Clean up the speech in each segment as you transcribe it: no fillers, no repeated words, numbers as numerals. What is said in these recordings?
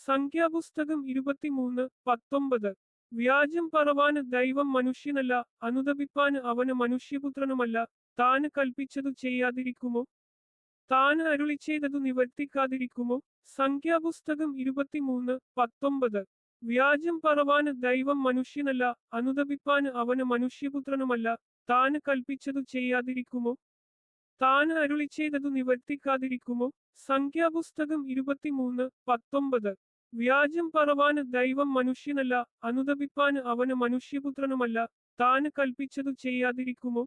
സംഖ്യാപുസ്തകം 23:19. വ്യാജം പറവാന് ദൈവം മനുഷ്യനല്ല, അനുതപിപ്പാന് അവന് മനുഷ്യപുത്രനുമല്ല. താന് കൽപ്പിച്ചതു ചെയ്യാതിരിക്കുമോ? താന് അരുളിച്ചെയ്തതു നിവർത്തിക്കാതിരിക്കുമോ? സംഖ്യാപുസ്തകം 23:19. വ്യാജം പറവാന് ദൈവം മനുഷ്യനല്ല, അനുതപിപ്പാന് അവന് മനുഷ്യപുത്രനുമല്ല. താന് കൽപ്പിച്ചതു ചെയ്യാതിരിക്കുമോ? താന് അരുളിച്ചെയ്തതു നിവർത്തിക്കാതിരിക്കുമോ? സംഖ്യാപുസ്തകം 23:19. വ്യാജം പറവാന് ദൈവം മനുഷ്യനല്ല, അനുതപിപ്പാന് അവന് മനുഷ്യപുത്രനുമല്ല. താന് കൽപ്പിച്ചതു ചെയ്യാതിരിക്കുമോ?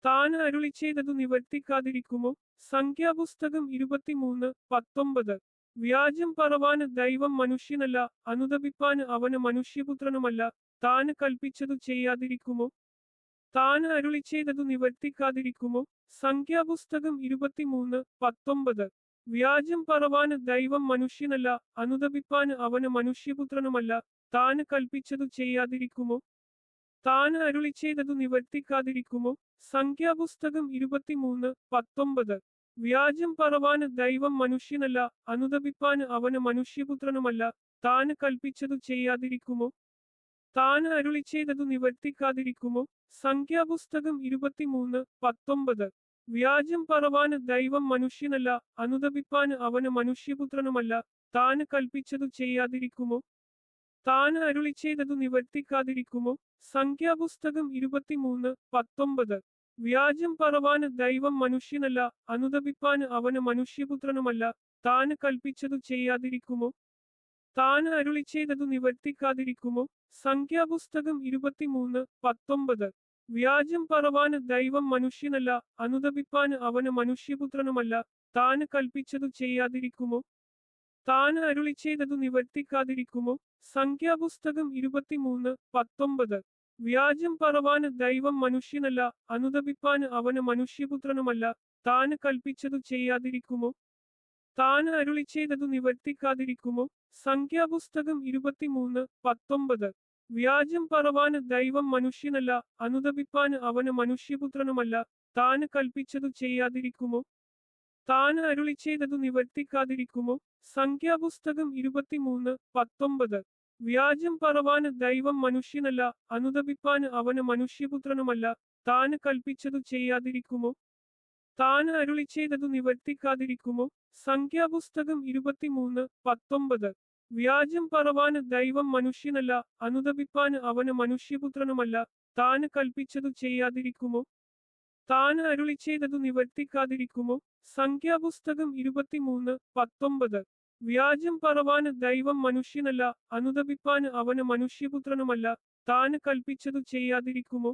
താന് അരുളിച്ചെയ്തതു നിവർത്തിക്കാതിരിക്കുമോ? സംഖ്യാപുസ്തകം 23:19. വ്യാജം പറവാന് ദൈവം മനുഷ്യനല്ല, അനുതപിപ്പാന് അവന് മനുഷ്യപുത്രനുമല്ല. താന് കൽപ്പിച്ചതു ചെയ്യാതിരിക്കുമോ? താന് അരുളിച്ചെയ്തതു നിവർത്തിക്കാതിരിക്കുമോ? സംഖ്യാപുസ്തകം 23:19. വ്യാജം പറവാന് ദൈവം മനുഷ്യനല്ല, അനുതപിപ്പാന് അവന് മനുഷ്യപുത്രനുമല്ല. താന് കൽപ്പിച്ചതു ചെയ്യാതിരിക്കുമോ? താന് അരുളിച്ചെയ്തതു നിവർത്തിക്കാതിരിക്കുമോ? സംഖ്യാപുസ്തകം 23:19. വ്യാജം പറവാന് ദൈവം മനുഷ്യനല്ല, അനുതപിപ്പാന് അവന് മനുഷ്യപുത്രനുമല്ല. താന് കൽപ്പിച്ചതു ചെയ്യാതിരിക്കുമോ? താന് അരുളിച്ചെയ്തതു നിവർത്തിക്കാതിരിക്കുമോ? സംഖ്യാപുസ്തകം 23:19. വ്യാജം പറവാന് ദൈവം മനുഷ്യനല്ല, അനുതപിപ്പാന് അവന് മനുഷ്യപുത്രനുമല്ല. താന് കൽപ്പിച്ചതു ചെയ്യാതിരിക്കുമോ? താന് അരുളിച്ചെയ്തതു നിവർത്തിക്കാതിരിക്കുമോ? സംഖ്യാപുസ്തകം 23:19. വ്യാജം പറവാന് ദൈവം മനുഷ്യനല്ല, അനുതപിപ്പാന് അവന് മനുഷ്യപുത്രനുമല്ല. താന് കൽപ്പിച്ചതു ചെയ്യാതിരിക്കുമോ? താന് അരുളിച്ചെയ്തതു നിവർത്തിക്കാതിരിക്കുമോ? സംഖ്യാപുസ്തകം 23:19. വ്യാജം പറവാന് ദൈവം മനുഷ്യനല്ല, അനുതപിപ്പാന് അവന് മനുഷ്യപുത്രനുമല്ല. താന് കൽപ്പിച്ചതു ചെയ്യാതിരിക്കുമോ? താന് അരുളിച്ചെയ്തതു നിവർത്തിക്കാതിരിക്കുമോ? സംഖ്യാപുസ്തകം 23:19. വ്യാജം പറവാന് ദൈവം മനുഷ്യനല്ല, അനുതപിപ്പാന് അവന് മനുഷ്യപുത്രനുമല്ല. താന് കൽപ്പിച്ചതു ചെയ്യാതിരിക്കുമോ? താന് അരുളിച്ചെയ്തതു നിവർത്തിക്കാതിരിക്കുമോ? സംഖ്യാപുസ്തകം 23:19. വ്യാജം പറവാന് ദൈവം മനുഷ്യനല്ല, അനുതപിപ്പാന് അവന് മനുഷ്യപുത്രനുമല്ല. താന് കൽപ്പിച്ചതു ചെയ്യാതിരിക്കുമോ? താന് അരുളിച്ചെയ്തതു നിവർത്തിക്കാതിരിക്കുമോ? സംഖ്യാപുസ്തകം 23:19. വ്യാജം പറവാന് ദൈവം മനുഷ്യനല്ല, അനുതപിപ്പാന് അവന് മനുഷ്യപുത്രനുമല്ല. താന് കൽപ്പിച്ചതു ചെയ്യാതിരിക്കുമോ? താന് അരുളിച്ചെയ്തതു നിവർത്തിക്കാതിരിക്കുമോ? സംഖ്യാപുസ്തകം 23:19. വ്യാജം പറവാന് ദൈവം മനുഷ്യനല്ല, അനുതപിപ്പാന് അവന് മനുഷ്യപുത്രനുമല്ല. താന് കൽപ്പിച്ചതു ചെയ്യാതിരിക്കുമോ? താന് അരുളിച്ചെയ്തതു നിവർത്തിക്കാതിരിക്കുമോ? സംഖ്യാപുസ്തകം 23:19. വ്യാജം പറവാന് ദൈവം മനുഷ്യനല്ല, അനുതപിപ്പാന് അവന് മനുഷ്യപുത്രനുമല്ല. താന് കൽപ്പിച്ചതു ചെയ്യാതിരിക്കുമോ?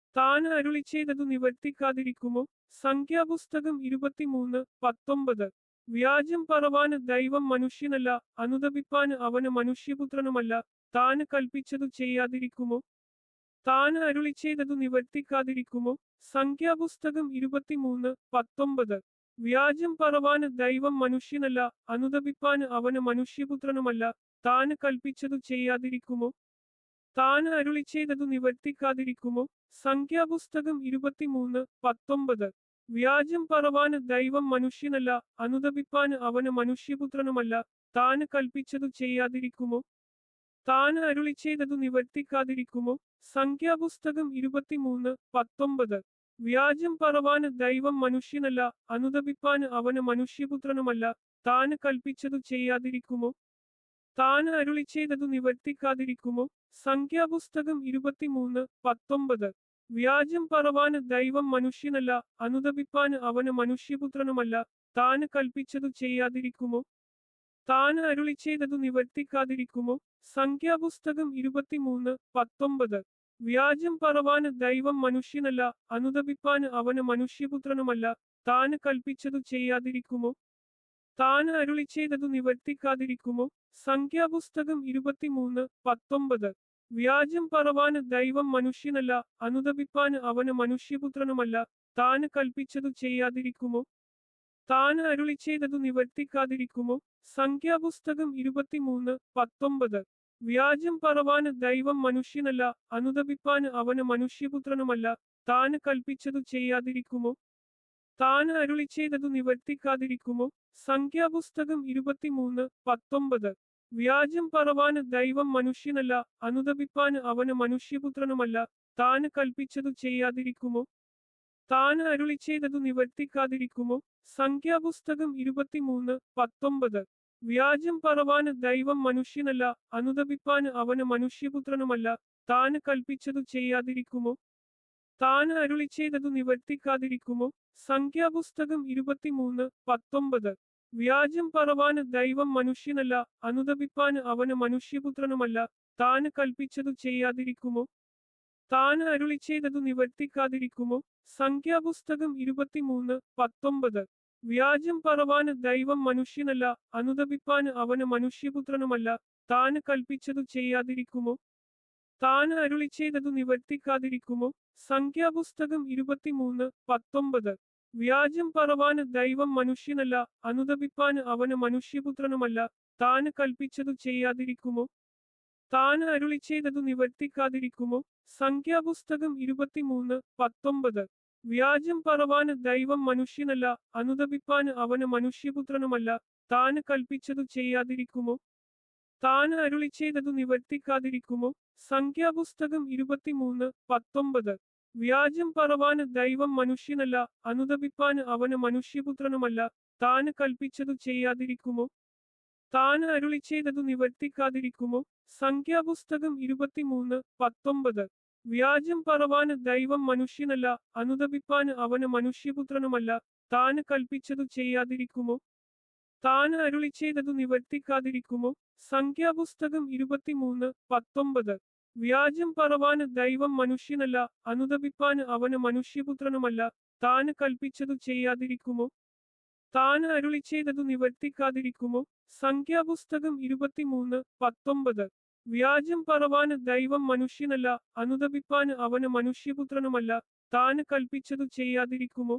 താന് അരുളിച്ചെയ്തതു നിവർത്തിക്കാതിരിക്കുമോ? സംഖ്യാപുസ്തകം 23:19. വ്യാജം പറവാന് ദൈവം മനുഷ്യനല്ല, അനുതപിപ്പാന് അവന് മനുഷ്യപുത്രനുമല്ല. താന് കൽപ്പിച്ചതു ചെയ്യാതിരിക്കുമോ? താന് അരുളിച്ചെയ്തതു നിവർത്തിക്കാതിരിക്കുമോ? സംഖ്യാപുസ്തകം 23:19. വ്യാജം പറവാന് ദൈവം മനുഷ്യനല്ല, അനുതപിപ്പാന് അവന് മനുഷ്യപുത്രനുമല്ല. താന് കൽപ്പിച്ചതു ചെയ്യാതിരിക്കുമോ? താന് അരുളിച്ചെയ്തതു നിവർത്തിക്കാതിരിക്കുമോ? സംഖ്യാപുസ്തകം 23:19. വ്യാജം പറവാന് ദൈവം മനുഷ്യനല്ല, അനുതപിപ്പാന് അവന് മനുഷ്യപുത്രനുമല്ല. താന് കൽപ്പിച്ചതു ചെയ്യാതിരിക്കുമോ? താന് അരുളിച്ചെയ്തതു നിവർത്തിക്കാതിരിക്കുമോ? സംഖ്യാപുസ്തകം 23:19. വ്യാജം പറവാന് ദൈവം മനുഷ്യനല്ല, അനുതപിപ്പാന് അവന് മനുഷ്യപുത്രനുമല്ല. താന് കൽപ്പിച്ചതു ചെയ്യാതിരിക്കുമോ? താന് അരുളിച്ചെയ്തതു നിവർത്തിക്കാതിരിക്കുമോ? സംഖ്യാപുസ്തകം 23:19. വ്യാജം പറവാന് ദൈവം മനുഷ്യനല്ല, അനുതപിപ്പാന് അവന് മനുഷ്യപുത്രനുമല്ല. താന് കൽപ്പിച്ചതു ചെയ്യാതിരിക്കുമോ? താന് അരുളിച്ചെയ്തതു നിവർത്തിക്കാതിരിക്കുമോ? സംഖ്യാപുസ്തകം 23:19. വ്യാജം പറവാന് ദൈവം മനുഷ്യനല്ല, അനുതപിപ്പാന് അവന് മനുഷ്യപുത്രനുമല്ല. താന് കൽപ്പിച്ചതു ചെയ്യാതിരിക്കുമോ? താന് അരുളിച്ചെയ്തതു നിവർത്തിക്കാതിരിക്കുമോ? സംഖ്യാപുസ്തകം 23:19. വ്യാജം പറവാന് ദൈവം മനുഷ്യനല്ല, അനുതപിപ്പാന് അവന് മനുഷ്യപുത്രനുമല്ല. താന് കൽപ്പിച്ചതു ചെയ്യാതിരിക്കുമോ? താന് അരുളിച്ചെയ്തതു നിവർത്തിക്കാതിരിക്കുമോ? സംഖ്യാപുസ്തകം 23:19. വ്യാജം പറവാന് ദൈവം മനുഷ്യനല്ല, അനുതപിപ്പാന് അവന് മനുഷ്യപുത്രനുമല്ല. താന് കൽപ്പിച്ചതു ചെയ്യാതിരിക്കുമോ? താന് അരുളിച്ചെയ്തതു നിവർത്തിക്കാതിരിക്കുമോ? സംഖ്യാപുസ്തകം 23:19. വ്യാജം പറവാന് ദൈവം മനുഷ്യനല്ല, അനുതപിപ്പാന് അവന് മനുഷ്യപുത്രനുമല്ല. താന് കൽപ്പിച്ചതു ചെയ്യാതിരിക്കുമോ? താന് അരുളിച്ചെയ്തതു നിവർത്തിക്കാതിരിക്കുമോ? സംഖ്യാപുസ്തകം 23:19. വ്യാജം പറവാന് ദൈവം മനുഷ്യനല്ല, അനുതപിപ്പാന് അവന് മനുഷ്യപുത്രനുമല്ല. താന് കൽപ്പിച്ചതു ചെയ്യാതിരിക്കുമോ? താന് അരുളിച്ചെയ്തതു നിവർത്തിക്കാതിരിക്കുമോ? സംഖ്യാപുസ്തകം 23:19. വ്യാജം പറവാന് ദൈവം മനുഷ്യനല്ല, അനുതപിപ്പാന് അവന് മനുഷ്യപുത്രനുമല്ല. താന് കൽപ്പിച്ചതു ചെയ്യാതിരിക്കുമോ? താന് അരുളിച്ചെയ്തതു നിവർത്തിക്കാതിരിക്കുമോ? സംഖ്യാപുസ്തകം 23:19. വ്യാജം പറവാന് ദൈവം മനുഷ്യനല്ല, അനുതപിപ്പാന് അവന് മനുഷ്യപുത്രനുമല്ല. താന് കൽപ്പിച്ചതു ചെയ്യാതിരിക്കുമോ? താന് അരുളിച്ചെയ്തതു നിവർത്തിക്കാതിരിക്കുമോ? സംഖ്യാപുസ്തകം 23:19. വ്യാജം പറവാന് ദൈവം മനുഷ്യനല്ല, അനുതപിപ്പാന് അവന് മനുഷ്യപുത്രനുമല്ല. താന് കൽപ്പിച്ചതു ചെയ്യാതിരിക്കുമോ? താന് അരുളിച്ചെയ്തതു നിവർത്തിക്കാതിരിക്കുമോ? സംഖ്യാപുസ്തകം 23:19. വ്യാജം പറവാന് ദൈവം മനുഷ്യനല്ല, അനുതപിപ്പാന് അവന് മനുഷ്യപുത്രനുമല്ല. താന് കൽപ്പിച്ചതു ചെയ്യാതിരിക്കുമോ? താന് അരുളിച്ചെയ്തതു നിവർത്തിക്കാതിരിക്കുമോ? സംഖ്യാപുസ്തകം 23:19. വ്യാജം പറവാന് ദൈവം മനുഷ്യനല്ല, അനുതപിപ്പാന് അവന് മനുഷ്യപുത്രനുമല്ല. താന് കൽപ്പിച്ചതു ചെയ്യാതിരിക്കുമോ? താന് അരുളിച്ചെയ്തതു നിവർത്തിക്കാതിരിക്കുമോ? സംഖ്യാപുസ്തകം 23:19. വ്യാജം പറവാന് ദൈവം മനുഷ്യനല്ല, അനുതപിപ്പാന് അവന് മനുഷ്യപുത്രനുമല്ല. താന് കൽപ്പിച്ചതു ചെയ്യാതിരിക്കുമോ? താന് അരുളിച്ചെയ്തതു നിവർത്തിക്കാതിരിക്കുമോ? സംഖ്യാപുസ്തകം 23:19. വ്യാജം പറവാന് ദൈവം മനുഷ്യനല്ല, അനുതപിപ്പാന് അവന് മനുഷ്യപുത്രനുമല്ല. താന് കൽപ്പിച്ചതു ചെയ്യാതിരിക്കുമോ? താന് അരുളിച്ചെയ്തതു നിവർത്തിക്കാതിരിക്കുമോ? സംഖ്യാപുസ്തകം 23:19. വ്യാജം പറവാന് ദൈവം മനുഷ്യനല്ല, അനുതപിപ്പാന് അവന് മനുഷ്യപുത്രനുമല്ല. താന് കൽപ്പിച്ചതു ചെയ്യാതിരിക്കുമോ?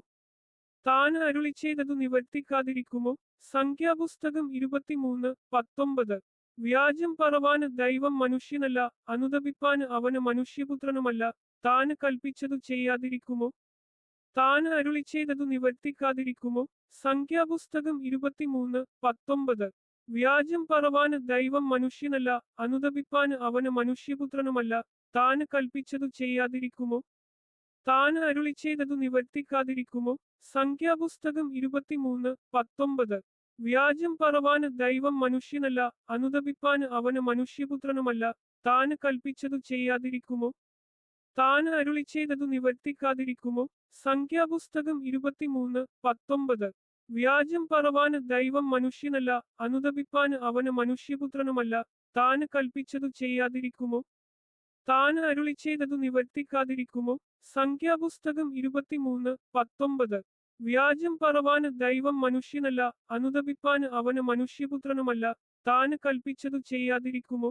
താന് അരുളിച്ചെയ്തതു നിവർത്തിക്കാതിരിക്കുമോ? സംഖ്യാപുസ്തകം 23:19. വ്യാജം പറവാന് ദൈവം മനുഷ്യനല്ല, അനുതപിപ്പാന് അവന് മനുഷ്യപുത്രനുമല്ല. താന് കൽപ്പിച്ചതു ചെയ്യാതിരിക്കുമോ? താന് അരുളിച്ചെയ്തതു നിവർത്തിക്കാതിരിക്കുമോ? സംഖ്യാപുസ്തകം 23:19. വ്യാജം പറവാന് ദൈവം മനുഷ്യനല്ല, അനുതപിപ്പാന് അവന് മനുഷ്യപുത്രനുമല്ല. താന് കൽപ്പിച്ചതു ചെയ്യാതിരിക്കുമോ? താന് അരുളിച്ചെയ്തതു നിവർത്തിക്കാതിരിക്കുമോ? സംഖ്യാപുസ്തകം 23:19. വ്യാജം പറവാന് ദൈവം മനുഷ്യനല്ല, അനുതപിപ്പാന് അവന് മനുഷ്യപുത്രനുമല്ല. താന് കൽപ്പിച്ചതു ചെയ്യാതിരിക്കുമോ? താന് അരുളിച്ചെയ്തതു നിവർത്തിക്കാതിരിക്കുമോ? സംഖ്യാപുസ്തകം 23:19. വ്യാജം പറവാന് ദൈവം മനുഷ്യനല്ല, അനുതപിപ്പാന് അവന് മനുഷ്യപുത്രനുമല്ല. താന് കൽപ്പിച്ചതു ചെയ്യാതിരിക്കുമോ? താന് അരുളിച്ചെയ്തതു നിവർത്തിക്കാതിരിക്കുമോ? സംഖ്യാപുസ്തകം 23:19. വ്യാജം പറവാന് ദൈവം മനുഷ്യനല്ല, അനുതപിപ്പാന് അവന് മനുഷ്യപുത്രനുമല്ല. താന് കൽപ്പിച്ചതു ചെയ്യാതിരിക്കുമോ?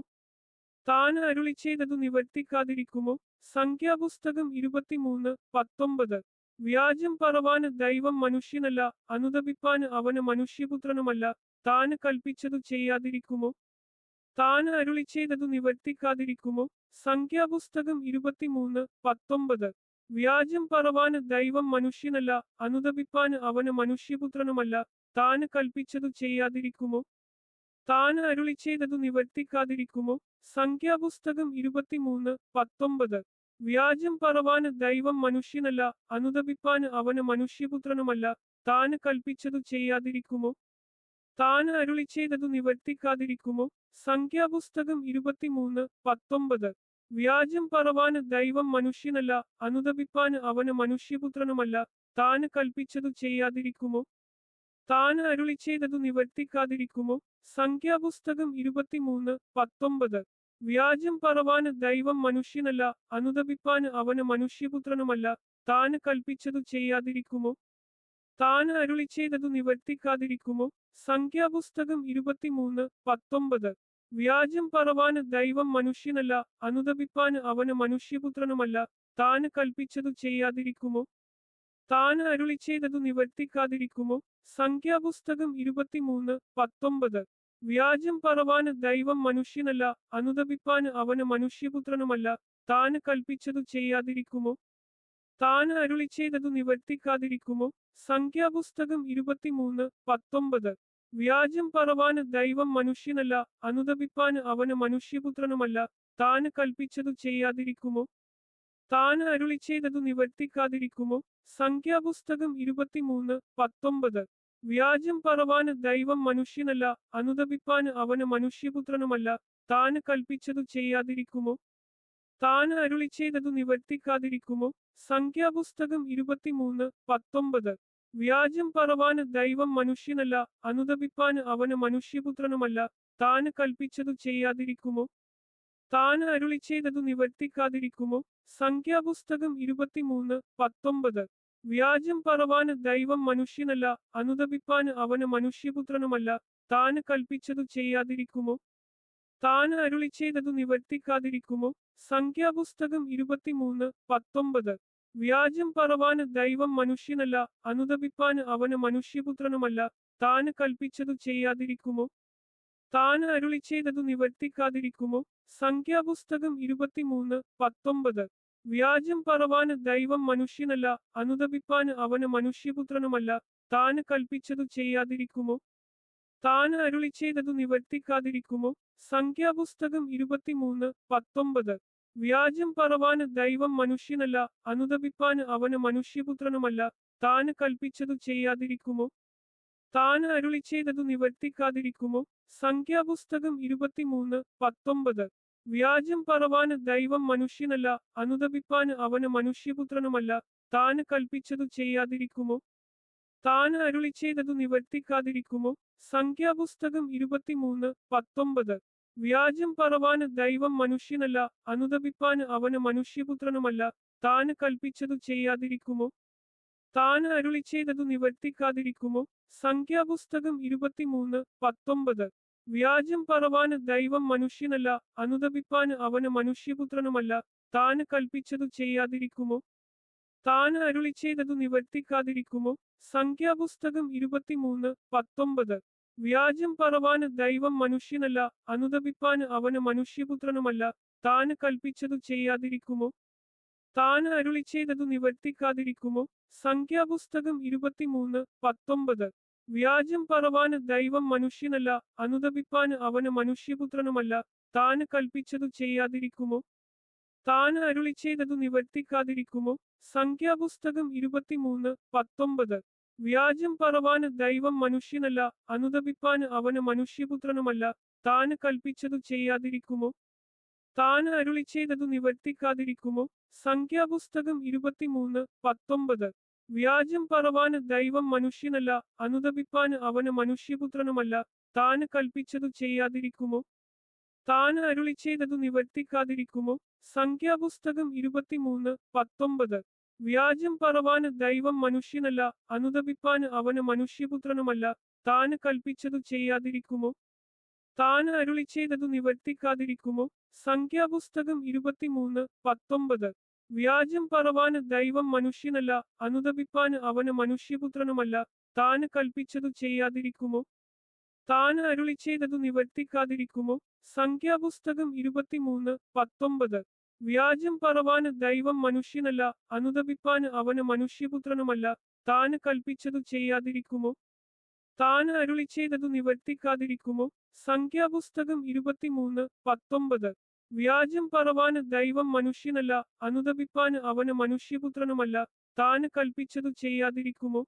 താന് അരുളിച്ചെയ്തതു നിവർത്തിക്കാതിരിക്കുമോ? സംഖ്യാപുസ്തകം 23:19. വ്യാജം പറവാന് ദൈവം മനുഷ്യനല്ല, അനുതപിപ്പാന് അവന് മനുഷ്യപുത്രനുമല്ല. താന് കൽപ്പിച്ചതു ചെയ്യാതിരിക്കുമോ? താന് അരുളിച്ചെയ്തതു നിവർത്തിക്കാതിരിക്കുമോ? സംഖ്യാപുസ്തകം 23:19. വ്യാജം പറവാന് ദൈവം മനുഷ്യനല്ല, അനുതപിപ്പാന് അവന് മനുഷ്യപുത്രനുമല്ല. താന് കൽപ്പിച്ചതു ചെയ്യാതിരിക്കുമോ? താന് അരുളിച്ചെയ്തതു നിവർത്തിക്കാതിരിക്കുമോ? സംഖ്യാപുസ്തകം 23:19. വ്യാജം പറവാന് ദൈവം മനുഷ്യനല്ല, അനുതപിപ്പാന് അവന് മനുഷ്യപുത്രനുമല്ല. താന് കൽപ്പിച്ചതു ചെയ്യാതിരിക്കുമോ? താന് അരുളിച്ചെയ്തതു നിവർത്തിക്കാതിരിക്കുമോ? സംഖ്യാപുസ്തകം 23:19. വ്യാജം പറവാന് ദൈവം മനുഷ്യനല്ല, അനുതപിപ്പാന് അവന് മനുഷ്യപുത്രനുമല്ല. താന് കൽപ്പിച്ചതു ചെയ്യാതിരിക്കുമോ? താന് അരുളിച്ചെയ്തതു നിവർത്തിക്കാതിരിക്കുമോ? സംഖ്യാപുസ്തകം 23:19. വ്യാജം പറവാന് ദൈവം മനുഷ്യനല്ല, അനുതപിപ്പാന് അവന് മനുഷ്യപുത്രനുമല്ല. താന് കൽപ്പിച്ചതു ചെയ്യാതിരിക്കുമോ? താന് അരുളിച്ചെയ്തതു നിവർത്തിക്കാതിരിക്കുമോ? സംഖ്യാപുസ്തകം 23:19. വ്യാജം പറവാന് ദൈവം മനുഷ്യനല്ല, അനുതപിപ്പാന് അവന് മനുഷ്യപുത്രനുമല്ല. താന് കൽപ്പിച്ചതു ചെയ്യാതിരിക്കുമോ? താന് അരുളിച്ചെയ്തതു നിവർത്തിക്കാതിരിക്കുമോ? സംഖ്യാപുസ്തകം 23:19. വ്യാജം പറവാന് ദൈവം മനുഷ്യനല്ല, അനുതപിപ്പാന് അവന് മനുഷ്യപുത്രനുമല്ല. താന് കൽപ്പിച്ചതു ചെയ്യാതിരിക്കുമോ? താൻ അരുളി ചെയ്തതു നിവർത്തിക്കാതിരിക്കുമോ? സംഖ്യാപുസ്തകം 23:19. വ്യാജം പറവാന് ദൈവം മനുഷ്യനല്ല, അനുതപിപ്പാന് അവന് മനുഷ്യപുത്രനുമല്ല, താന് കൽപ്പിച്ചതു ചെയ്യാതിരിക്കുമോ? താന് അരുളി ചെയ്തതു നിവർത്തിക്കാതിരിക്കുമോ? സംഖ്യാപുസ്തകം 23:19. വ്യാജം പറവാന് ദൈവം മനുഷ്യനല്ല, അനുതപിപ്പാന് അവന് മനുഷ്യപുത്രനുമല്ല, താന് കൽപ്പിച്ചതു ചെയ്യാതിരിക്കുമോ? താന് അരുളി ചെയ്തതു നിവർത്തിക്കാതിരിക്കുമോ? സംഖ്യാപുസ്തകം 23:19. വ്യാജം പറവാന് ദൈവം മനുഷ്യനല്ല, അനുതപിപ്പാന് അവന് മനുഷ്യപുത്രനുമല്ല, താന് കൽപ്പിച്ചതു ചെയ്യാതിരിക്കുമോ? താന് അരുളി ചെയ്തതു നിവർത്തിക്കാതിരിക്കുമോ? സംഖ്യാപുസ്തകം 23:19. വ്യാജം പറവാന് ദൈവം മനുഷ്യനല്ല, അനുതപിപ്പാന് അവന് മനുഷ്യപുത്രനുമല്ല, താന് കൽപ്പിച്ചതു ചെയ്യാതിരിക്കുമോ? താന് അരുളി ചെയ്തതു നിവർത്തിക്കാതിരിക്കുമോ? സംഖ്യാപുസ്തകം 23:19. വ്യാജം പറവാന് ദൈവം മനുഷ്യനല്ല, അനുതപിപ്പാന് അവന് മനുഷ്യപുത്രനുമല്ല, താന് കൽപ്പിച്ചതു ചെയ്യാതിരിക്കുമോ? താന് അരുളി ചെയ്തതു നിവർത്തിക്കാതിരിക്കുമോ? സംഖ്യാപുസ്തകം 23:19. വ്യാജം പറവാന് ദൈവം മനുഷ്യനല്ല, അനുതപിപ്പാന് അവന് മനുഷ്യപുത്രനുമല്ല, താന് കൽപ്പിച്ചതു ചെയ്യാതിരിക്കുമോ? താന് അരുളി ചെയ്തതു നിവർത്തിക്കാതിരിക്കുമോ? സംഖ്യാപുസ്തകം 23:19. വ്യാജം പറവാന് ദൈവം മനുഷ്യനല്ല, അനുതപിപ്പാന് അവന് മനുഷ്യപുത്രനുമല്ല, താന് കൽപ്പിച്ചതു ചെയ്യാതിരിക്കുമോ? താന് അരുളി ചെയ്തതു നിവർത്തിക്കാതിരിക്കുമോ? സംഖ്യാപുസ്തകം 23:19. വ്യാജം പറവാന് ദൈവം മനുഷ്യനല്ല, അനുതപിപ്പാന് അവന് മനുഷ്യപുത്രനുമല്ല, താന് കൽപ്പിച്ചതു ചെയ്യാതിരിക്കുമോ? താന് അരുളി ചെയ്തതു നിവർത്തിക്കാതിരിക്കുമോ? സംഖ്യാപുസ്തകം 23:19. വ്യാജം പറവാന് ദൈവം മനുഷ്യനല്ല, അനുതപിപ്പാന് അവന് മനുഷ്യപുത്രനുമല്ല, താന് കൽപ്പിച്ചതു ചെയ്യാതിരിക്കുമോ? താന് അരുളി ചെയ്തതു നിവർത്തിക്കാതിരിക്കുമോ? സംഖ്യാപുസ്തകം 23:19. വ്യാജം പറവാന് ദൈവം മനുഷ്യനല്ല, അനുതപിപ്പാന് അവന് മനുഷ്യപുത്രനുമല്ല, താന് കൽപ്പിച്ചതു ചെയ്യാതിരിക്കുമോ? താന് അരുളി ചെയ്തതു നിവർത്തിക്കാതിരിക്കുമോ? സംഖ്യാപുസ്തകം 23:19. വ്യാജം പറവാന് ദൈവം മനുഷ്യനല്ല, അനുതപിപ്പാന് അവന് മനുഷ്യപുത്രനുമല്ല, താന് കൽപ്പിച്ചതു ചെയ്യാതിരിക്കുമോ? താന് അരുളി ചെയ്തതു നിവർത്തിക്കാതിരിക്കുമോ? സംഖ്യാപുസ്തകം 23:19. വ്യാജം പറവാന് ദൈവം മനുഷ്യനല്ല, അനുതപിപ്പാന് അവന് മനുഷ്യപുത്രനുമല്ല, താന് കൽപ്പിച്ചതു ചെയ്യാതിരിക്കുമോ? താന് അരുളി ചെയ്തതു നിവർത്തിക്കാതിരിക്കുമോ? സംഖ്യാപുസ്തകം 23:19. വ്യാജം പറവാന് ദൈവം മനുഷ്യനല്ല, അനുതപിപ്പാന് അവന് മനുഷ്യപുത്രനുമല്ല, താന് കൽപ്പിച്ചതു ചെയ്യാതിരിക്കുമോ? താന് അരുളി ചെയ്തതു നിവർത്തിക്കാതിരിക്കുമോ? സംഖ്യാപുസ്തകം 23:19. വ്യാജം പറവാന് ദൈവം മനുഷ്യനല്ല, അനുതപിപ്പാന് അവന് മനുഷ്യപുത്രനുമല്ല, താന് കൽപ്പിച്ചതു ചെയ്യാതിരിക്കുമോ? താന് അരുളി ചെയ്തതു നിവർത്തിക്കാതിരിക്കുമോ? സംഖ്യാപുസ്തകം 23:19. വ്യാജം പറവാന് ദൈവം മനുഷ്യനല്ല, അനുതപിപ്പാന് അവന് മനുഷ്യപുത്രനുമല്ല, താന് കൽപ്പിച്ചതു ചെയ്യാതിരിക്കുമോ? താന് അരുളി ചെയ്തതു നിവർത്തിക്കാതിരിക്കുമോ? സംഖ്യാപുസ്തകം 23:19. വ്യാജം പറവാന് ദൈവം മനുഷ്യനല്ല, അനുതപിപ്പാന് അവന് മനുഷ്യപുത്രനുമല്ല, താന് കൽപ്പിച്ചതു ചെയ്യാതിരിക്കുമോ? താന് അരുളി ചെയ്തതു നിവർത്തിക്കാതിരിക്കുമോ? സംഖ്യാപുസ്തകം 23:19. വ്യാജം പറവാന് ദൈവം മനുഷ്യനല്ല, അനുതപിപ്പാന് അവന് മനുഷ്യപുത്രനുമല്ല, താന് കൽപ്പിച്ചതു ചെയ്യാതിരിക്കുമോ? താന് അരുളി ചെയ്തതു നിവർത്തിക്കാതിരിക്കുമോ? സംഖ്യാപുസ്തകം 23:19. വ്യാജം പറവാന് ദൈവം മനുഷ്യനല്ല, അനുതപിപ്പാന് അവന് മനുഷ്യപുത്രനുമല്ല, താന് കൽപ്പിച്ചതു ചെയ്യാതിരിക്കുമോ?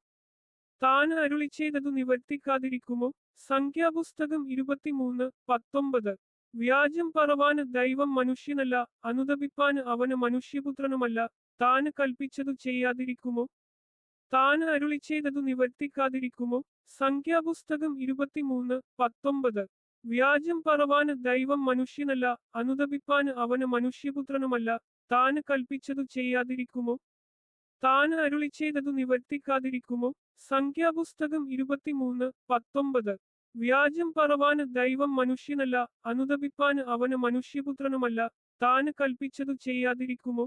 താന് അരുളി ചെയ്തതു നിവർത്തിക്കാതിരിക്കുമോ? സംഖ്യാപുസ്തകം 23:19. വ്യാജം പറവാന് ദൈവം മനുഷ്യനല്ല, അനുതപിപ്പാന് അവന് മനുഷ്യപുത്രനുമല്ല, താന് കൽപ്പിച്ചതു ചെയ്യാതിരിക്കുമോ? താന് അരുളി ചെയ്തതു നിവർത്തിക്കാതിരിക്കുമോ? സംഖ്യാപുസ്തകം 23:19. വ്യാജം പറവാന് ദൈവം മനുഷ്യനല്ല, അനുതപിപ്പാന് അവന് മനുഷ്യപുത്രനുമല്ല, താന് കൽപ്പിച്ചതു ചെയ്യാതിരിക്കുമോ? താന് അരുളി ചെയ്തതു നിവർത്തിക്കാതിരിക്കുമോ? സംഖ്യാപുസ്തകം 23:19. വ്യാജം പറവാന് ദൈവം മനുഷ്യനല്ല, അനുതപിപ്പാന് അവന് മനുഷ്യപുത്രനുമല്ല, താന് കൽപ്പിച്ചതു ചെയ്യാതിരിക്കുമോ?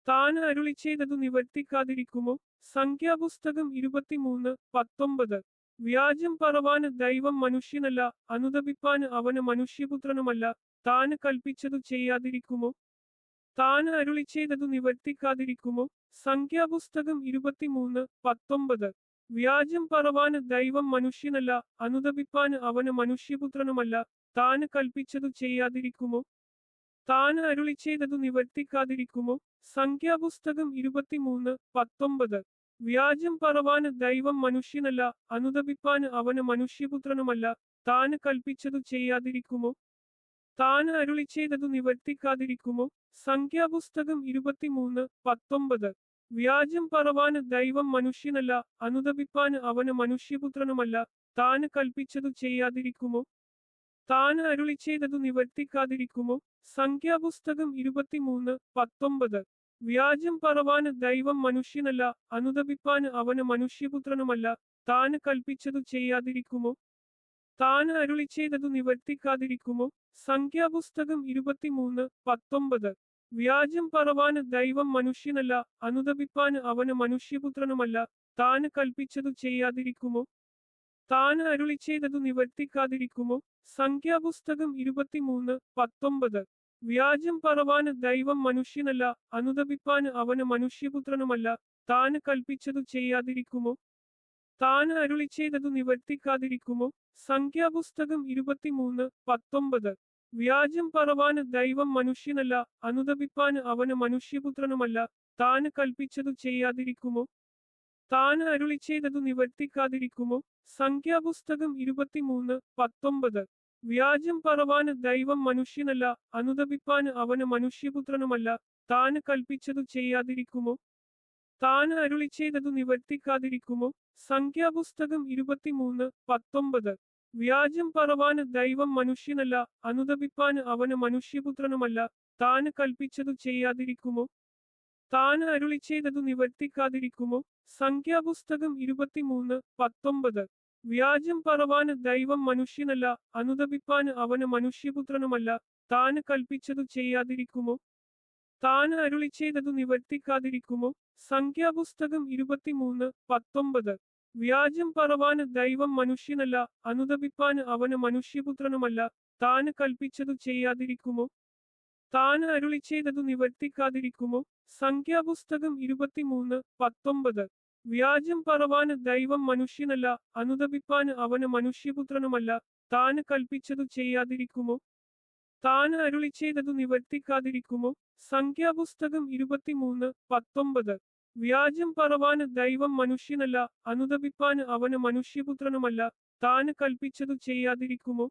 താന് അരുളി ചെയ്തതു നിവർത്തിക്കാതിരിക്കുമോ? സംഖ്യാപുസ്തകം 23:19. വ്യാജം പറവാന് ദൈവം മനുഷ്യനല്ല, അനുതപിപ്പാന് അവന് മനുഷ്യപുത്രനുമല്ല, താന് കൽപ്പിച്ചതു ചെയ്യാതിരിക്കുമോ? താൻ അരുളി ചെയ്തതു നിവർത്തിക്കാതിരിക്കുമോ? സംഖ്യാപുസ്തകം 23:19. വ്യാജം പറവാന് ദൈവം മനുഷ്യനല്ല, അനുതപിപ്പാന് അവന് മനുഷ്യപുത്രനുമല്ല, താന് കൽപ്പിച്ചതു ചെയ്യാതിരിക്കുമോ? താൻ അരുളി ചെയ്തതു നിവർത്തിക്കാതിരിക്കുമോ? സംഖ്യാപുസ്തകം 23:19. വ്യാജം പറവാന് ദൈവം മനുഷ്യനല്ല, അനുതപിപ്പാന് അവന് മനുഷ്യപുത്രനുമല്ല, താന് കൽപ്പിച്ചതു ചെയ്യാതിരിക്കുമോ? താൻ അരുളി ചെയ്തതു നിവർത്തിക്കാതിരിക്കുമോ? സംഖ്യാപുസ്തകം 23:19. വ്യാജം പറവാന് ദൈവം മനുഷ്യനല്ല, അനുതപിപ്പാന് അവന് മനുഷ്യപുത്രനുമല്ല, താന് കൽപ്പിച്ചതു ചെയ്യാതിരിക്കുമോ? താൻ അരുളി ചെയ്തതു നിവർത്തിക്കാതിരിക്കുമോ? സംഖ്യാപുസ്തകം 23:19. വ്യാജം പറവാന് ദൈവം മനുഷ്യനല്ല, അനുതപിപ്പാന് അവന് മനുഷ്യപുത്രനുമല്ല, താന് കൽപ്പിച്ചതു ചെയ്യാതിരിക്കുമോ? താൻ അരുളി ചെയ്തതു നിവർത്തിക്കാതിരിക്കുമോ? സംഖ്യാപുസ്തകം 23:19. വ്യാജം പറവാന് ദൈവം മനുഷ്യനല്ല, അനുതപിപ്പാന് അവന് മനുഷ്യപുത്രനുമല്ല, താന് കൽപ്പിച്ചതു ചെയ്യാതിരിക്കുമോ? താൻ അരുളി ചെയ്തതു നിവർത്തിക്കാതിരിക്കുമോ? സംഖ്യാപുസ്തകം 23:19. വ്യാജം പറവാന് ദൈവം മനുഷ്യനല്ല, അനുതപിപ്പാന് അവന് മനുഷ്യപുത്രനുമല്ല, താന് കൽപ്പിച്ചതു ചെയ്യാതിരിക്കുമോ? താൻ അരുളി ചെയ്തതു നിവർത്തിക്കാതിരിക്കുമോ? സംഖ്യാപുസ്തകം 23:19. വ്യാജം പറവാന് ദൈവം മനുഷ്യനല്ല, അനുതപിപ്പാന് അവന് മനുഷ്യപുത്രനുമല്ല, താന് കൽപ്പിച്ചതു ചെയ്യാതിരിക്കുമോ? താൻ അരുളി ചെയ്തതു നിവർത്തിക്കാതിരിക്കുമോ? സംഖ്യാപുസ്തകം 23:19. വ്യാജം പറവാന് ദൈവം മനുഷ്യനല്ല, അനുതപിപ്പാന് അവന് മനുഷ്യപുത്രനുമല്ല, താന് കൽപ്പിച്ചതു ചെയ്യാതിരിക്കുമോ? താൻ അരുളി ചെയ്തതു നിവർത്തിക്കാതിരിക്കുമോ? സംഖ്യാപുസ്തകം 23:19. വ്യാജം പറവാന് ദൈവം മനുഷ്യനല്ല, അനുതപിപ്പാന് അവന് മനുഷ്യപുത്രനുമല്ല, താന് കൽപ്പിച്ചതു ചെയ്യാതിരിക്കുമോ? താൻ അരുളി ചെയ്തതു നിവർത്തിക്കാതിരിക്കുമോ? സംഖ്യാപുസ്തകം 23:19. വ്യാജം പറവാന് ദൈവം മനുഷ്യനല്ല, അനുതപിപ്പാന് അവന് മനുഷ്യപുത്രനുമല്ല, താന് കൽപ്പിച്ചതു ചെയ്യാതിരിക്കുമോ? താൻ അരുളി ചെയ്തതു നിവർത്തിക്കാതിരിക്കുമോ? സംഖ്യാപുസ്തകം 23:19. വ്യാജം പറവാന് ദൈവം മനുഷ്യനല്ല, അനുതപിപ്പാന് അവന് മനുഷ്യപുത്രനുമല്ല, താന് കൽപ്പിച്ചതു ചെയ്യാതിരിക്കുമോ? താൻ അരുളി ചെയ്തതു നിവർത്തിക്കാതിരിക്കുമോ? സംഖ്യാപുസ്തകം 23:19. വ്യാജം പറവാന് ദൈവം മനുഷ്യനല്ല, അനുതപിപ്പാന് അവന് മനുഷ്യപുത്രനുമല്ല, താന് കൽപ്പിച്ചതു ചെയ്യാതിരിക്കുമോ? താൻ അരുളി ചെയ്തതു നിവർത്തിക്കാതിരിക്കുമോ? സംഖ്യാപുസ്തകം 23:19. വ്യാജം പറവാന് ദൈവം മനുഷ്യനല്ല, അനുതപിപ്പാന് അവന് മനുഷ്യപുത്രനുമല്ല, താന് കൽപ്പിച്ചതു ചെയ്യാതിരിക്കുമോ?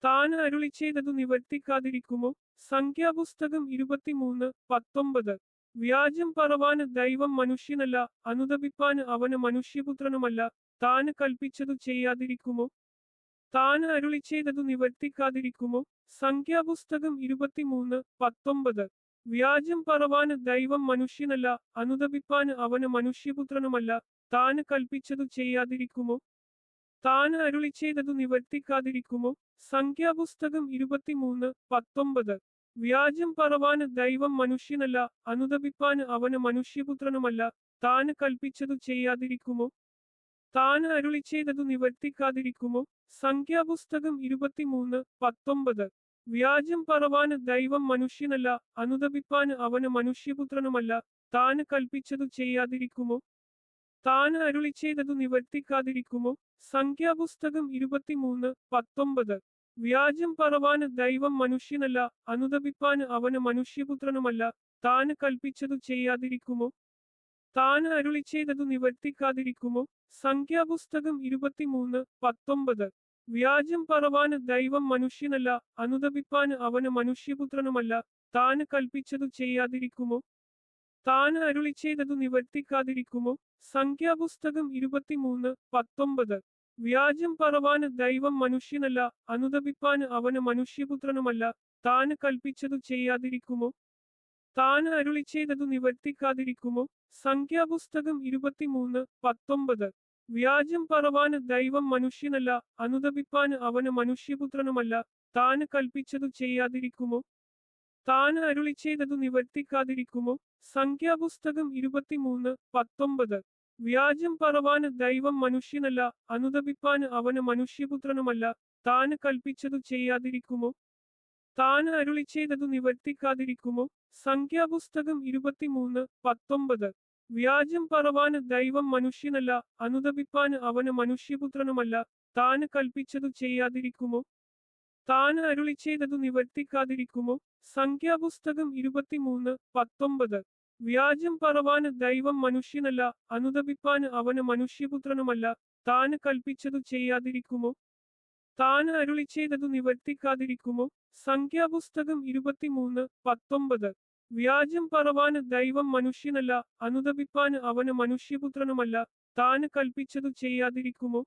താൻ അരുളി ചെയ്തതു നിവർത്തിക്കാതിരിക്കുമോ? സംഖ്യാപുസ്തകം 23:19. വ്യാജം പറവാന് ദൈവം മനുഷ്യനല്ല, അനുതപിപ്പാന് അവന് മനുഷ്യപുത്രനുമല്ല, താന് കൽപ്പിച്ചതു ചെയ്യാതിരിക്കുമോ? താൻ അരുളി ചെയ്തതു നിവർത്തിക്കാതിരിക്കുമോ? സംഖ്യാപുസ്തകം 23:19. വ്യാജം പറവാന് ദൈവം മനുഷ്യനല്ല, അനുതപിപ്പാന് അവന് മനുഷ്യപുത്രനുമല്ല, താന് കൽപ്പിച്ചതു ചെയ്യാതിരിക്കുമോ? താൻ അരുളി ചെയ്തതു നിവർത്തിക്കാതിരിക്കുമോ? സംഖ്യാപുസ്തകം 23:19. വ്യാജം പറവാന് ദൈവം മനുഷ്യനല്ല, അനുതപിപ്പാന് അവന് മനുഷ്യപുത്രനുമല്ല, താന് കൽപ്പിച്ചതു ചെയ്യാതിരിക്കുമോ? താൻ അരുളി ചെയ്തതു നിവർത്തിക്കാതിരിക്കുമോ? സംഖ്യാപുസ്തകം 23:19. വ്യാജം പറവാന് ദൈവം മനുഷ്യനല്ല, അനുതപിപ്പാന് അവന് മനുഷ്യപുത്രനുമല്ല, താന് കൽപ്പിച്ചതു ചെയ്യാതിരിക്കുമോ? താൻ അരുളി ചെയ്തതു നിവർത്തിക്കാതിരിക്കുമോ? സംഖ്യാപുസ്തകം 23:19. വ്യാജം പറവാന് ദൈവം മനുഷ്യനല്ല, അനുതപിപ്പാന് അവന് മനുഷ്യപുത്രനുമല്ല, താന് കൽപ്പിച്ചതു ചെയ്യാതിരിക്കുമോ? താൻ അരുളി ചെയ്തതു നിവർത്തിക്കാതിരിക്കുമോ? സംഖ്യാപുസ്തകം 23:19. വ്യാജം പറവാന് ദൈവം മനുഷ്യനല്ല, അനുതപിപ്പാന് അവന് മനുഷ്യപുത്രനുമല്ല, താന് കൽപ്പിച്ചതു ചെയ്യാതിരിക്കുമോ? താൻ അരുളി ചെയ്തതു നിവർത്തിക്കാതിരിക്കുമോ? സംഖ്യാപുസ്തകം 23:19. വ്യാജം പറവാന് ദൈവം മനുഷ്യനല്ല, അനുതപിപ്പാന് അവന് മനുഷ്യപുത്രനുമല്ല, താന് കൽപ്പിച്ചതു ചെയ്യാതിരിക്കുമോ? താൻ അരുളി ചെയ്തതു നിവർത്തിക്കാതിരിക്കുമോ? സംഖ്യാപുസ്തകം 23:19. വ്യാജം പറവാന് ദൈവം മനുഷ്യനല്ല, അനുതപിപ്പാന് അവന് മനുഷ്യപുത്രനുമല്ല, താന് കൽപ്പിച്ചതു ചെയ്യാതിരിക്കുമോ? താൻ അരുളി ചെയ്തതു നിവർത്തിക്കാതിരിക്കുമോ? സംഖ്യാപുസ്തകം 23:19. വ്യാജം പറവാന് ദൈവം മനുഷ്യനല്ല, അനുതപിപ്പാന് അവന് മനുഷ്യപുത്രനുമല്ല, താന് കൽപ്പിച്ചതു ചെയ്യാതിരിക്കുമോ? താൻ അരുളി ചെയ്തതു നിവർത്തിക്കാതിരിക്കുമോ? സംഖ്യാപുസ്തകം 23:19. വ്യാജം പറവാന് ദൈവം മനുഷ്യനല്ല, അനുതപിപ്പാന് അവന് മനുഷ്യപുത്രനുമല്ല, താന് കൽപ്പിച്ചതു ചെയ്യാതിരിക്കുമോ? താൻ അരുളി ചെയ്തതു നിവർത്തിക്കാതിരിക്കുമോ? സംഖ്യാപുസ്തകം 23:19. വ്യാജം പറവാന് ദൈവം മനുഷ്യനല്ല, അനുതപിപ്പാന് അവന് മനുഷ്യപുത്രനുമല്ല, താന് കൽപ്പിച്ചതു ചെയ്യാതിരിക്കുമോ? താൻ അരുളി ചെയ്തതു നിവർത്തിക്കാതിരിക്കുമോ? സംഖ്യാപുസ്തകം 23:19. വ്യാജം പറവാന് ദൈവം മനുഷ്യനല്ല, അനുതപിപ്പാന് അവന് മനുഷ്യപുത്രനുമല്ല, താന് കൽപ്പിച്ചതു ചെയ്യാതിരിക്കുമോ?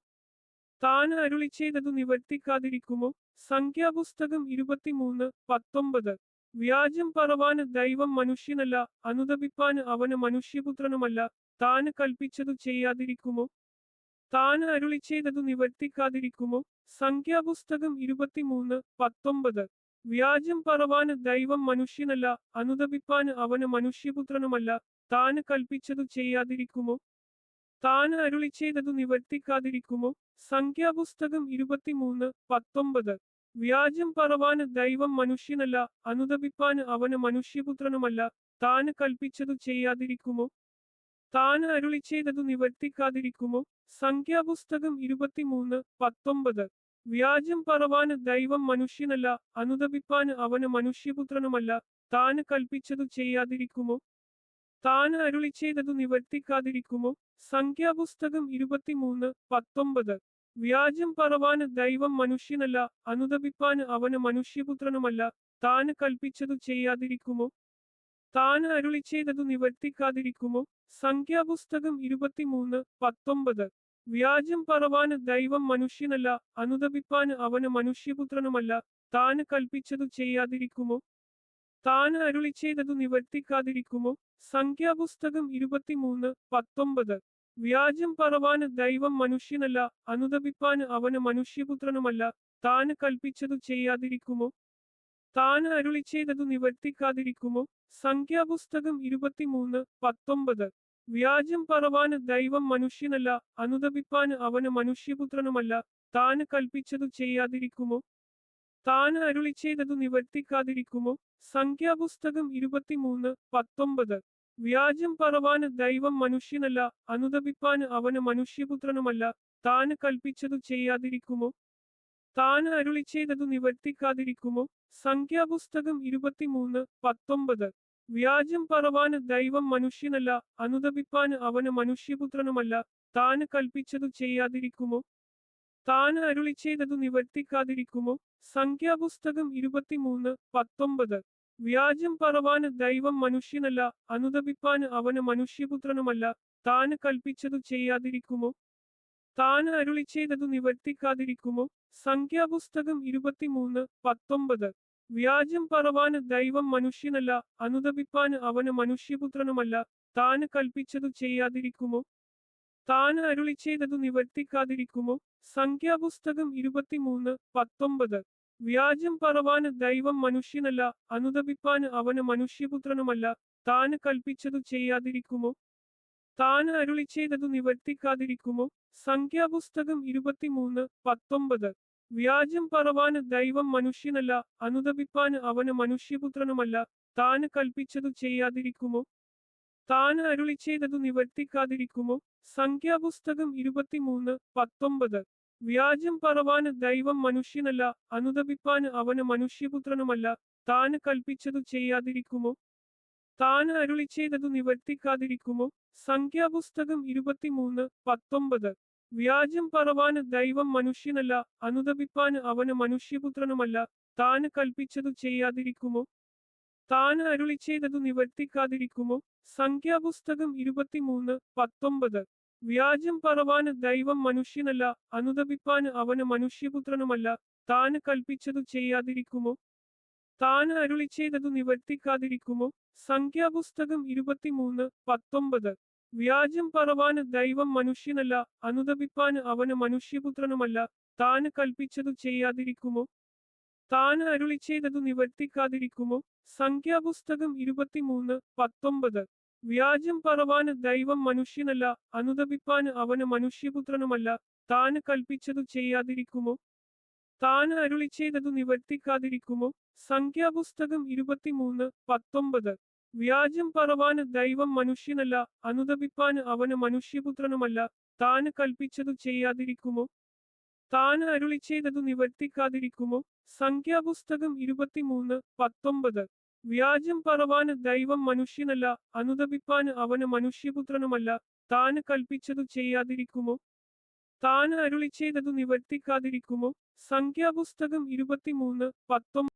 താൻ അരുളി ചെയ്തതു നിവർത്തിക്കാതിരിക്കുമോ? സംഖ്യാപുസ്തകം 23:19. വ്യാജം പറവാന് ദൈവം മനുഷ്യനല്ല, അനുതപിപ്പാന് അവന് മനുഷ്യപുത്രനുമല്ല, താന് കൽപ്പിച്ചതു ചെയ്യാതിരിക്കുമോ? താൻ അരുളി ചെയ്തതു നിവർത്തിക്കാതിരിക്കുമോ? സംഖ്യാപുസ്തകം 23:19. വ്യാജം പറവാന് ദൈവം മനുഷ്യനല്ല, അനുതപിപ്പാന് അവന് മനുഷ്യപുത്രനുമല്ല, താന് കൽപ്പിച്ചതു ചെയ്യാതിരിക്കുമോ? താൻ അരുളി ചെയ്തതു നിവർത്തിക്കാതിരിക്കുമോ? സംഖ്യാപുസ്തകം 23:19. വ്യാജം പറവാന് ദൈവം മനുഷ്യനല്ല, അനുതപിപ്പാന് അവന് മനുഷ്യപുത്രനുമല്ല, താന് കൽപ്പിച്ചതു ചെയ്യാതിരിക്കുമോ? താൻ അരുളി ചെയ്തതു നിവർത്തിക്കാതിരിക്കുമോ? സംഖ്യാപുസ്തകം 23:19. വ്യാജം പറവാന് ദൈവം മനുഷ്യനല്ല, അനുതപിപ്പാന് അവന് മനുഷ്യപുത്രനുമല്ല, താന് കൽപ്പിച്ചതു ചെയ്യാതിരിക്കുമോ? താൻ അരുളി ചെയ്തതു നിവർത്തിക്കാതിരിക്കുമോ? സംഖ്യാപുസ്തകം 23:19. വ്യാജം പറവാന് ദൈവം മനുഷ്യനല്ല, അനുതപിപ്പാന് അവന് മനുഷ്യപുത്രനുമല്ല, താന് കൽപ്പിച്ചതു ചെയ്യാതിരിക്കുമോ? താൻ അരുളി ചെയ്തതു നിവർത്തിക്കാതിരിക്കുമോ? സംഖ്യാപുസ്തകം 23:19. വ്യാജം പറവാന് ദൈവം മനുഷ്യനല്ല, അനുതപിപ്പാന് അവന് മനുഷ്യപുത്രനുമല്ല, താന് കൽപ്പിച്ചതു ചെയ്യാതിരിക്കുമോ? താൻ അരുളി ചെയ്തതു നിവർത്തിക്കാതിരിക്കുമോ? സംഖ്യാപുസ്തകം 23:19. വ്യാജം പറവാന് ദൈവം മനുഷ്യനല്ല, അനുതപിപ്പാന് അവന് മനുഷ്യപുത്രനുമല്ല, താന് കൽപ്പിച്ചതു ചെയ്യാതിരിക്കുമോ? താൻ അരുളി ചെയ്തതു നിവർത്തിക്കാതിരിക്കുമോ? സംഖ്യാപുസ്തകം 23:19. വ്യാജം പറവാന് ദൈവം മനുഷ്യനല്ല, അനുതപിപ്പാന് അവന് മനുഷ്യപുത്രനുമല്ല, താന് കൽപ്പിച്ചതു ചെയ്യാതിരിക്കുമോ? താൻ അരുളി ചെയ്തതു നിവർത്തിക്കാതിരിക്കുമോ? സംഖ്യാപുസ്തകം 23:19. വ്യാജം പറവാന് ദൈവം മനുഷ്യനല്ല, അനുതപിപ്പാന് അവന് മനുഷ്യപുത്രനുമല്ല, താന് കൽപ്പിച്ചതു ചെയ്യാതിരിക്കുമോ? താൻ അരുളി ചെയ്തതു നിവർത്തിക്കാതിരിക്കുമോ? സംഖ്യാപുസ്തകം 23:19. വ്യാജം പറവാന് ദൈവം മനുഷ്യനല്ല, അനുതപിപ്പാന് അവന് മനുഷ്യപുത്രനുമല്ല, താന് കൽപ്പിച്ചതു ചെയ്യാതിരിക്കുമോ? താൻ അരുളി ചെയ്തതു നിവർത്തിക്കാതിരിക്കുമോ? സംഖ്യാപുസ്തകം 23:19. വ്യാജം പറവാന് ദൈവം മനുഷ്യനല്ല, അനുതപിപ്പാന് അവന് മനുഷ്യപുത്രനുമല്ല, താന് കൽപ്പിച്ചതു ചെയ്യാതിരിക്കുമോ? താൻ അരുളി ചെയ്തതു നിവർത്തിക്കാതിരിക്കുമോ? സംഖ്യാപുസ്തകം 23:19. വ്യാജം പറവാന് ദൈവം മനുഷ്യനല്ല, അനുതപിപ്പാന് അവന് മനുഷ്യപുത്രനുമല്ല, താന് കൽപ്പിച്ചതു ചെയ്യാതിരിക്കുമോ? താൻ അരുളി ചെയ്തതു നിവർത്തിക്കാതിരിക്കുമോ? സംഖ്യാപുസ്തകം 23:19. വ്യാജം പറവാന് ദൈവം മനുഷ്യനല്ല, അനുതപിപ്പാന് അവന് മനുഷ്യപുത്രനുമല്ല, താന് കൽപ്പിച്ചതു ചെയ്യാതിരിക്കുമോ? താൻ അരുളി ചെയ്തതു നിവർത്തിക്കാതിരിക്കുമോ? സംഖ്യാപുസ്തകം 23:19. വ്യാജം പറവാന് ദൈവം മനുഷ്യനല്ല, അനുതപിപ്പാന് അവന് മനുഷ്യപുത്രനുമല്ല, താന് കൽപ്പിച്ചതു ചെയ്യാതിരിക്കുമോ? താൻ അരുളി ചെയ്തതു നിവർത്തിക്കാതിരിക്കുമോ? സംഖ്യാപുസ്തകം 23:19. വ്യാജം പറവാന് ദൈവം മനുഷ്യനല്ല, അനുതപിപ്പാന് അവന് മനുഷ്യപുത്രനുമല്ല, താന് കൽപ്പിച്ചതു ചെയ്യാതിരിക്കുമോ? താൻ അരുളി ചെയ്തതു നിവർത്തിക്കാതിരിക്കുമോ? സംഖ്യാപുസ്തകം 23:19. വ്യാജം പറവാന് ദൈവം മനുഷ്യനല്ല, അനുതപിപ്പാന് അവന് മനുഷ്യപുത്രനുമല്ല, താന് കൽപ്പിച്ചതു ചെയ്യാതിരിക്കുമോ? താൻ അരുളി ചെയ്തതു നിവർത്തിക്കാതിരിക്കുമോ? സംഖ്യാപുസ്തകം 23:19. വ്യാജം പറവാന് ദൈവം മനുഷ്യനല്ല, അനുതപിപ്പാന് അവന് മനുഷ്യപുത്രനുമല്ല, താന് കൽപ്പിച്ചതു ചെയ്യാതിരിക്കുമോ? താൻ അരുളി ചെയ്തതു നിവർത്തിക്കാതിരിക്കുമോ? സംഖ്യാപുസ്തകം 23:19. വ്യാജം പറവാന് ദൈവം മനുഷ്യനല്ല, അനുതപിപ്പാന് അവന് മനുഷ്യപുത്രനുമല്ല, താന് കൽപ്പിച്ചതു ചെയ്യാതിരിക്കുമോ? താൻ അരുളി ചെയ്തതു നിവർത്തിക്കാതിരിക്കുമോ? സംഖ്യാപുസ്തകം 23:19. വ്യാജം പറവാന് ദൈവം മനുഷ്യനല്ല, അനുതപിപ്പാന് അവന് മനുഷ്യപുത്രനുമല്ല, താന് കൽപ്പിച്ചതു ചെയ്യാതിരിക്കുമോ? താൻ അരുളി ചെയ്തതു നിവർത്തിക്കാതിരിക്കുമോ? സംഖ്യാപുസ്തകം 23:19. വ്യാജം പറവാന് ദൈവം മനുഷ്യനല്ല, അനുതപിപ്പാന് അവന് മനുഷ്യപുത്രനുമല്ല. താന് കൽപ്പിച്ചതു ചെയ്യാതിരിക്കുമോ? താൻ അരുളി ചെയ്തതു നിവർത്തിക്കാതിരിക്കുമോ? സംഖ്യാപുസ്തകം 23:19. വ്യാജം പറവാന് ദൈവം മനുഷ്യനല്ല, അനുതപിപ്പാന് അവന് മനുഷ്യപുത്രനുമല്ല. താന് കൽപ്പിച്ചതു ചെയ്യാതിരിക്കുമോ? താൻ അരുളി ചെയ്തതു നിവർത്തിക്കാതിരിക്കുമോ? സംഖ്യാപുസ്തകം 23:19.